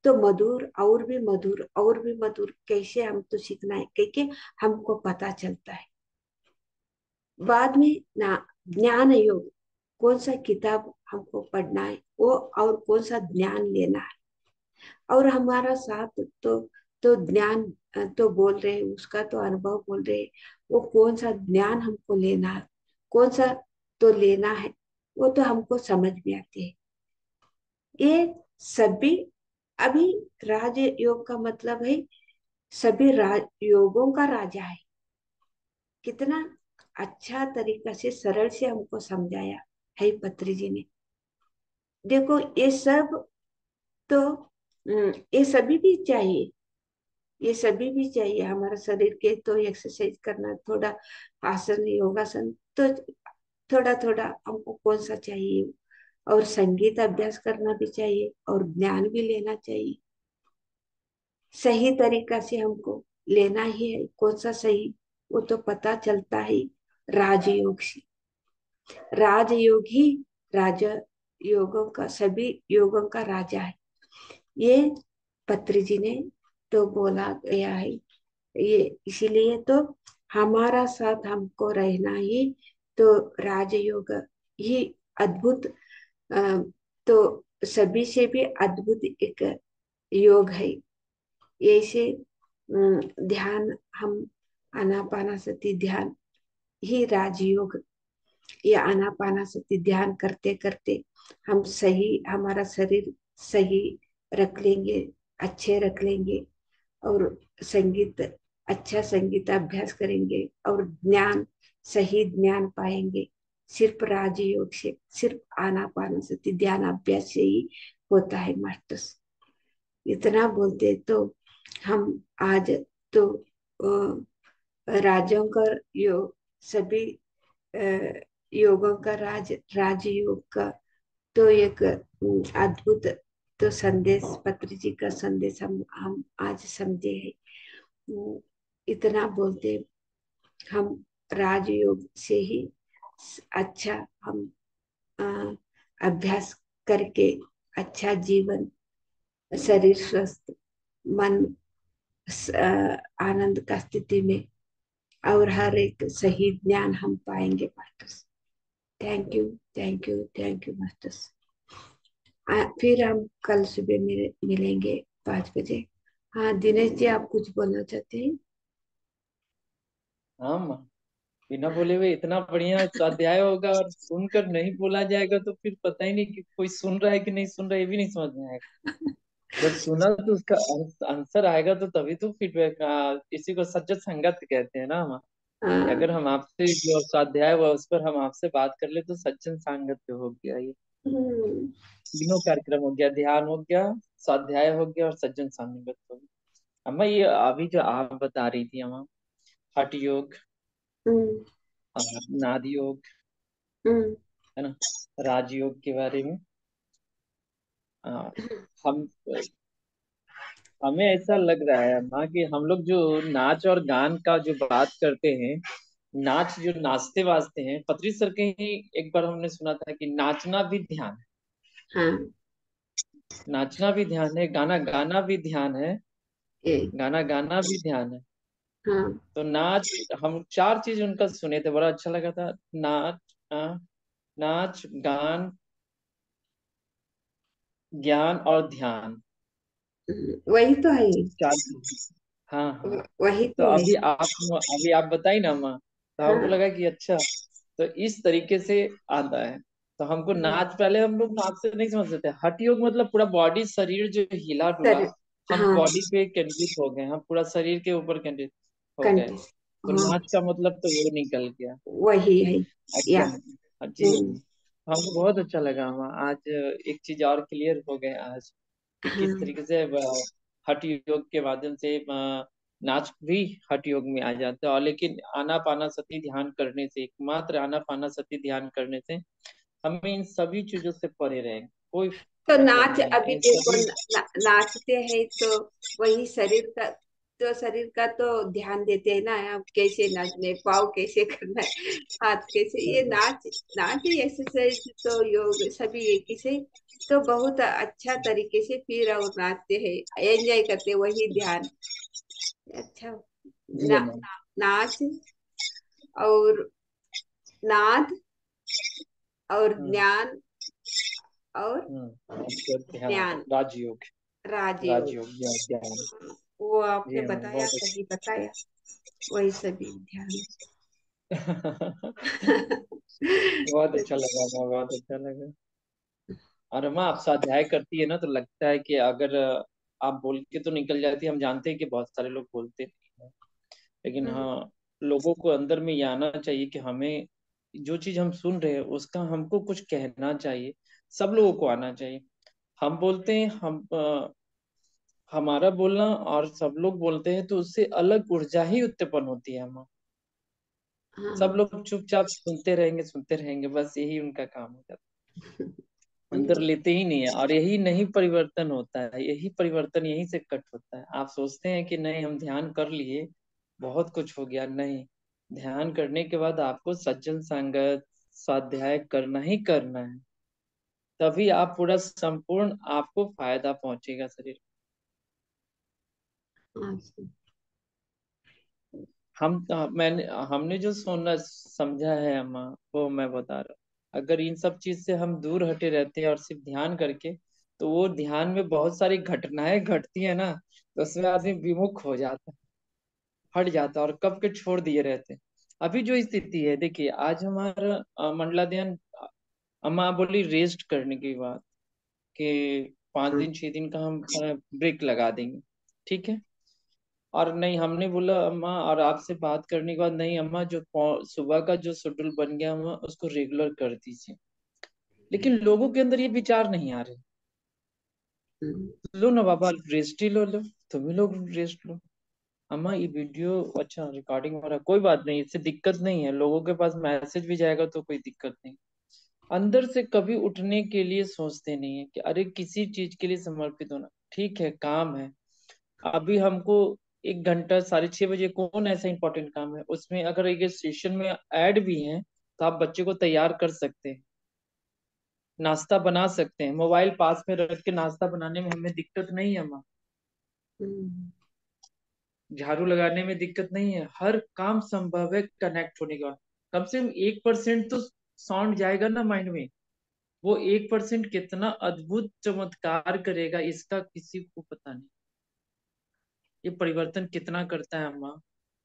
तो मधुर और भी मधुर और भी मधुर कैसे हम तो सीखना है, क्योंकि हमको पता चलता है। बाद में ना ज्ञान योग, कौन सा किताब हमको पढ़ना है वो, और कौन सा ज्ञान लेना है। और हमारा साथ तो ज्ञान तो बोल रहे हैं, उसका तो अनुभव बोल रहे हैं। वो कौन सा ज्ञान हमको लेना है, कौन सा तो लेना है, वो तो हमको समझ में आते हैं। ये सभी अभी राजयोग का मतलब है सभी योगों का राजा है। कितना अच्छा तरीका से सरल से हमको समझाया है पत्री जी ने। देखो ये सब तो ये सभी भी चाहिए, ये सभी भी चाहिए हमारा शरीर के तो एक्सरसाइज करना, थोड़ा आसन योगासन तो थोड़ा थोड़ा हमको कौन सा चाहिए। और संगीत अभ्यास करना भी चाहिए और ज्ञान भी लेना चाहिए। सही तरीका से हमको लेना ही है, कौन सा सही वो तो पता चलता है राजयोग से। राजयोग ही राजा योगों का, सभी योगों का राजा है। ये पत्री जी ने तो बोला गया है। ये इसीलिए तो हमारा साथ हमको रहना ही तो राजयोग ही अद्भुत, अ, तो सभी से भी अद्भुत एक योग है। ऐसे ध्यान हम आनापानासति ध्यान ही राजयोग, ये आनापानासति ध्यान करते करते हम सही, हमारा शरीर सही रख लेंगे, अच्छे रख लेंगे, और संगीत, अच्छा संगीत अभ्यास करेंगे और ज्ञान, सही ज्ञान पाएंगे। सिर्फ राजयोग से, सिर्फ आनापानसति ध्यान अभ्यास से ही होता है मास्टर्स। इतना बोलते तो हम आज तो राजों का योग, सभी अ, योगों का राजयोग का तो एक अद्भुत तो संदेश, पत्री जी का संदेश हम आज समझे है। इतना बोलते हम राजयोग से ही अच्छा हम अ, अभ्यास करके अच्छा जीवन, शरीर स्वस्थ, मन आनंद का स्थिति में, और हर एक सही ज्ञान हम पाएंगे masters. Thank you, thank you, thank you masters. फिर हम कल सुबह मिलेंगे 5 बजे। हाँ दिनेश जी, आप कुछ बोलना चाहते हैं? हाँ माँ, बिना बोले हुए इतना बढ़िया स्वाध्याय होगा और सुनकर नहीं बोला जाएगा तो फिर पता ही नहीं कि कोई सुन रहा है कि नहीं सुन रहा है, ये भी नहीं समझ में आएगा। जब सुना तो उसका आंसर आएगा तो तभी तो फीडबैक। इसी को सज्जन संगत कहते हैं ना माँ, कि हाँ। अगर हम आपसे जो स्वाध्याय हुआ उस पर हम आपसे बात कर ले तो सज्जन संगत हो गया। ये हम्म। तीनों कार्यक्रम हो गया, ध्यान हो गया, स्वाध्याय हो गया और सज्जन संगत हो गया। अम्मा ये अभी जो आप बता रही थी अम्मा, हठ योग, हम्म। नाद योग, हम्म। है ना, राजयोग के बारे में, आ, हम हमें ऐसा लग रहा है अम्मा कि हम लोग जो नाच और गान का जो बात करते हैं, नाच जो नाचते वाजते हैं, पत्री सर के ही एक बार हमने सुना था कि नाचना भी ध्यान है, हाँ। नाचना भी ध्यान है, गाना गाना भी ध्यान है, ए, गाना गाना भी ध्यान है। हाँ। तो नाच, हम चार चीज उनका सुने थे, बड़ा अच्छा लगा था। नाच, नाच गान, ज्ञान और ध्यान, वही तो है। चार चीज। हाँ हाँ। वही तो तो है। अभी आप बताई ना माँ, तो हमको हाँ। लगा कि अच्छा, तो इस तरीके से आता है। तो हमको नाच, पहले हम लोग नाच से नहीं समझते थे। हठ योग मतलब पूरा बॉडी, शरीर जो हिला डुला, सर। हम हाँ। बॉडी पे केंद्रित हो गए, हम पूरा शरीर के ऊपर केंद्रित हो गए। कंटिन्यू। तो हाँ। नाच का मतलब तो वो निकल गया। वही है। या। अच्छा जी, हम्म। हमको बहुत अच्छा लगा। हम आज एक चीज और क्लियर हो गए आज, कि किस हाँ। तरीके से हठ योग के माध्यम से नाच भी हठ योग में आ जाता है। और लेकिन आनापानासति ध्यान करने से, एकमात्र आनापानासति ध्यान करने से हमें इन सभी चीजों से परे रहेंगे, कोई तो मतलब नाच नहीं है अभी इन देखो, सभी। नाचते हैं तो वही शरीर का, तो शरीर का तो ध्यान देते हैं ना, आप कैसे नाचने, पाँव कैसे करना है, हाथ कैसे, ये नाच, नाच ही एक्सरसाइज तो योग सभी एक ही से, तो बहुत अच्छा तरीके से फिर और नाचते हैं, एंजॉय करते हैं, वही ध्यान। अच्छा। जी ना, मैम। नाच और नाद और हम्म ज्ञान और अच्छा, ध्यान, ज्ञान, राजयोग, राजयोग। राजयोग ज्ञान ज्ञान। वो आपने जी मैम, बताया, बहुत सही बताया, वही सभी ध्यान। अच्छा। बहुत अच्छा लगा मैम, बहुत अच्छा लगा। और अम्मा आप स्वाध्याय करती है ना तो लगता है कि अगर आप बोल के तो निकल जाती है, हम जानते हैं कि बहुत सारे लोग बोलते नहीं हैं, लेकिन हम्म। हाँ, लोगों को अंदर में ये आना चाहिए कि हमें जो चीज हम सुन रहे हैं उसका हमको कुछ कहना चाहिए। सब लोगों को आना चाहिए। हम बोलते हैं, हमारा बोलना और सब लोग बोलते हैं तो उससे अलग ऊर्जा ही उत्पन्न होती है। हम सब हाँ। लोग चुपचाप सुनते रहेंगे, बस यही उनका काम हो जाता है, अंदर हम्म। लेते ही नहीं है। और यही नहीं परिवर्तन होता है, यही परिवर्तन यहीं से कट होता है। आप सोचते हैं कि नहीं हम ध्यान कर लिए, बहुत कुछ हो गया, नहीं। ध्यान करने के बाद आपको सज्जन संगत, स्वाध्याय करना ही करना है। तभी आप पूरा संपूर्ण आपको फायदा पहुंचेगा शरीर। अच्छा। हमने जो सोना समझा है अम्मा, वो मैं बता रहा हूँ। अगर इन सब चीज से हम दूर हटे रहते हैं और सिर्फ ध्यान करके, तो वो ध्यान में बहुत सारी घटनाएं घटती है ना, तो उसमें आदमी विमुख हो जाता है, हट जाता है और कब के छोड़ दिए रहते हैं। अभी जो स्थिति है देखिए, आज हमारा मंडलाध्ययन, अम्मा बोली रेस्ट करने की बात, कि 5 दिन 6 दिन का हम ब्रेक लगा देंगे, ठीक है। और नहीं, हमने बोला अम्मा, और आपसे बात करने के बाद, नहीं अम्मा, जो सुबह का जो शेड्यूल बन गया अम्मा, उसको रेगुलर कर दीजिए। लेकिन लोगों के अंदर ये विचार नहीं आ रहे। हम्म। लो ना बाबा, रेस्ट ही लो तुम ही लोग रेस्ट लो। अम्मा ये वीडियो अच्छा रिकॉर्डिंग हो रहा है, कोई बात नहीं, इससे दिक्कत नहीं है, लोगों के पास मैसेज भी जाएगा तो कोई दिक्कत नहीं। अंदर से कभी उठने के लिए सोचते नहीं है कि अरे किसी चीज के लिए समर्पित होना, ठीक है काम है। अभी हमको 1 घंटा 6:30 बजे कौन ऐसा इंपॉर्टेंट काम है, उसमें अगर एक सेशन में ऐड भी है, तो आप बच्चे को तैयार कर सकते हैं, नाश्ता बना सकते हैं, मोबाइल पास में रख के नाश्ता बनाने में हमें दिक्कत नहीं है माँ, हम्म। झाड़ू लगाने में दिक्कत नहीं है, हर काम संभव है कनेक्ट होने के बाद। कम से कम 1% तो साउंड जाएगा ना माइंड में, वो 1% कितना अद्भुत चमत्कार करेगा, इसका किसी को पता नहीं। ये परिवर्तन कितना करता है अम्मा,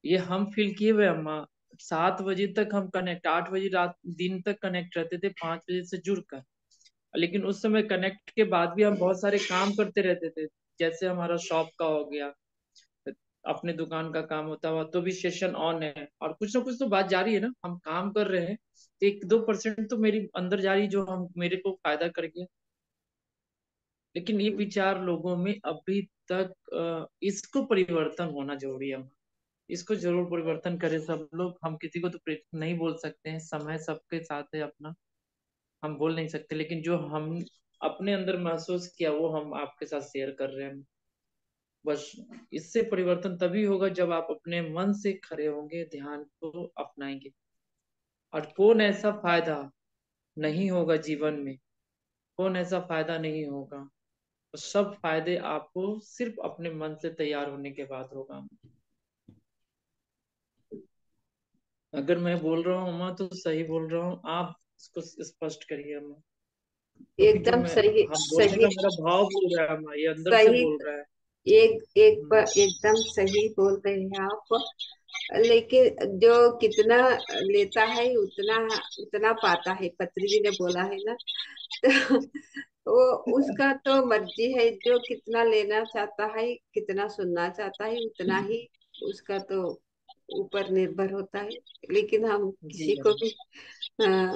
ये हम फील किए हुए अम्मा। 7 बजे तक हम कनेक्ट, 8 बजे रात दिन तक कनेक्ट रहते थे, 5 बजे से जुड़ कर। लेकिन उस समय कनेक्ट के बाद भी हम बहुत सारे काम करते रहते थे, जैसे हमारा शॉप का हो गया, अपने दुकान का काम होता हुआ तो भी सेशन ऑन है, और कुछ ना कुछ तो बात जारी है ना, हम काम कर रहे हैं, 1-2% तो मेरी अंदर जा रही, जो हम मेरे को फायदा कर गया। लेकिन ये विचार लोगों में अभी तक इसको परिवर्तन होना जरूरी है। इसको जरूर परिवर्तन करें सब लोग, हम किसी को तो प्रेरित नहीं बोल सकते हैं, समय सबके साथ है अपना, हम बोल नहीं सकते, लेकिन जो हम अपने अंदर महसूस किया वो हम आपके साथ शेयर कर रहे हैं बस। इससे परिवर्तन तभी होगा जब आप अपने मन से खड़े होंगे, ध्यान को अपनाएंगे। और कौन ऐसा फायदा नहीं होगा जीवन में, कौन ऐसा फायदा नहीं होगा, तो सब फायदे आपको सिर्फ अपने मन से तैयार होने के बाद होगा। अगर मैं बोल रहा हूँ अम्मा तो सही बोल रहा हूँ, आप इसको स्पष्ट करिए अम्मा, क्योंकि जो एकदम मैं सही हम बोलने सही। का मेरा भाव बोल रहा है अम्मा, ये अंदर से सही। बोल रहा है। हम्म, एकदम सही बोल रहे हैं आप। लेकिन जो कितना लेता है उतना उतना पाता है, पत्री जी ने बोला है ना। तो वो उसका तो मर्जी है, जो कितना लेना चाहता है, कितना सुनना चाहता है, उतना ही उसका तो ऊपर निर्भर होता है। लेकिन हम जी किसी को अम्मा।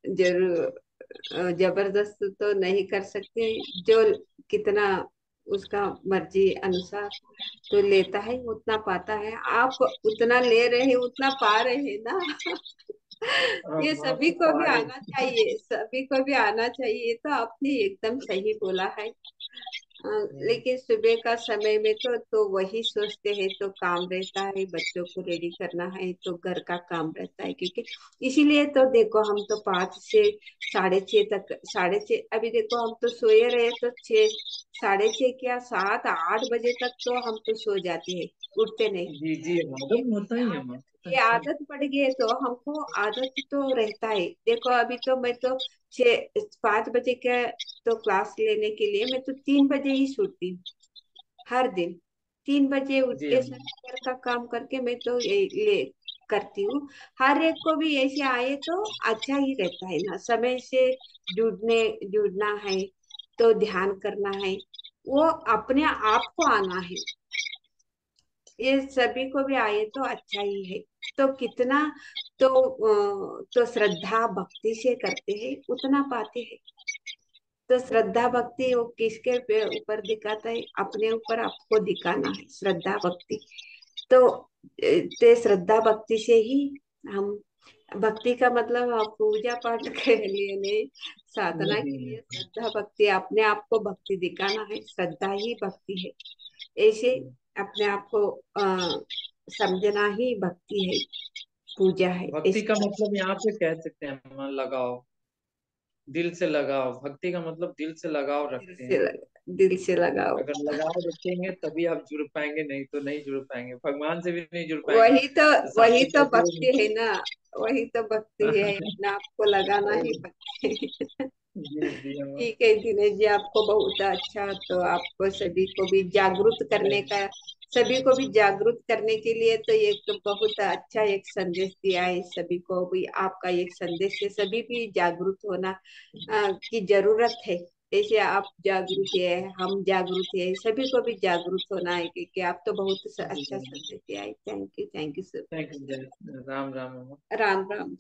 भी जरूर जबरदस्त तो नहीं कर सकते। जो कितना उसका मर्जी अनुसार तो लेता है उतना पाता है। आप उतना ले रहे हैं उतना पा रहे हैं ना। ये अम्मा सभी तो को भी पाए। आना चाहिए, सभी को भी आना चाहिए। ये तो आपने एकदम सही बोला है। लेकिन सुबह का समय में तो वही सोचते हैं, तो काम रहता है, बच्चों को रेडी करना है, तो घर का काम रहता है, क्योंकि इसीलिए तो देखो हम तो 5 से 6:30 तक, 6:30 अभी देखो हम तो सोए रहे तो 6, 6:30 क्या 7, 8 बजे तक तो हम तो सो जाते हैं, उठते नहीं। जी जी मालूम होता ही है अम्मा, आदत, होता ये है। आदत पड़ गई है तो हमको आदत तो रहता है। देखो अभी तो मैं तो 5 बजे के तो क्लास लेने के लिए मैं तो 3 बजे ही सोती हूँ हर दिन। 3 बजे उठ जी के अम्मा। सारे घर का काम करके मैं तो ये ले करती हूँ। हर एक को भी ऐसे आए तो अच्छा ही रहता है ना, समय से जुड़ना है, तो ध्यान करना है, वो अपने आप को आना है। ये सभी को भी आए तो अच्छा ही है। तो कितना तो श्रद्धा भक्ति से करते हैं उतना पाते हैं। तो श्रद्धा भक्ति वो किसके ऊपर दिखाता है, अपने ऊपर आपको दिखाना है श्रद्धा भक्ति। तो ते श्रद्धा भक्ति से ही हम, भक्ति का मतलब आप पूजा पाठ के लिए नहीं, साधना के हम्म, लिए श्रद्धा भक्ति, अपने आप को भक्ति दिखाना है, श्रद्धा ही भक्ति है। ऐसे अपने आप को समझना ही भक्ति है, पूजा है भक्ति ऐसे। का मतलब यहाँ पे कह सकते हैं अम्मा, लगाओ। दिल से लगाओ, भक्ति का मतलब दिल से लगाव दिल रखते से हैं। दिल से लगाओ। अगर लगाव रखेंगे तभी आप जुड़ पाएंगे, नहीं तो नहीं जुड़ पाएंगे, भगवान से भी नहीं जुड़ पाएंगे। वही तो तो वही सामने तो बैठे भक्ति है हुए ना। वही तो भक्ति है, अपने आप को लगाना ही भक्ति है। जी जी हम। ठीक है दिनेश जी, आपको बहुत अच्छा, तो आपको सभी को भी जागरूक करने का, सभी को भी जागरूक करने के लिए तो एक बहुत अच्छा एक संदेश दिया है। सभी को भी आपका एक संदेश है, सभी भी जागरूक होना की जरूरत है। जैसे आप जागरूक है, हम जागरूक है, सभी को भी जागरूक होना है, क्योंकि आप तो बहुत अच्छा संदेश दिया है। Thank you sir. Thank you, Ram Ram. Ram Ram.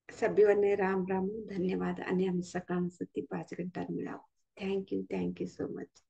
सभी राम राम, धन्यवाद। अन्य हम सकाम सती 5 घंटा मिला। Thank you so much.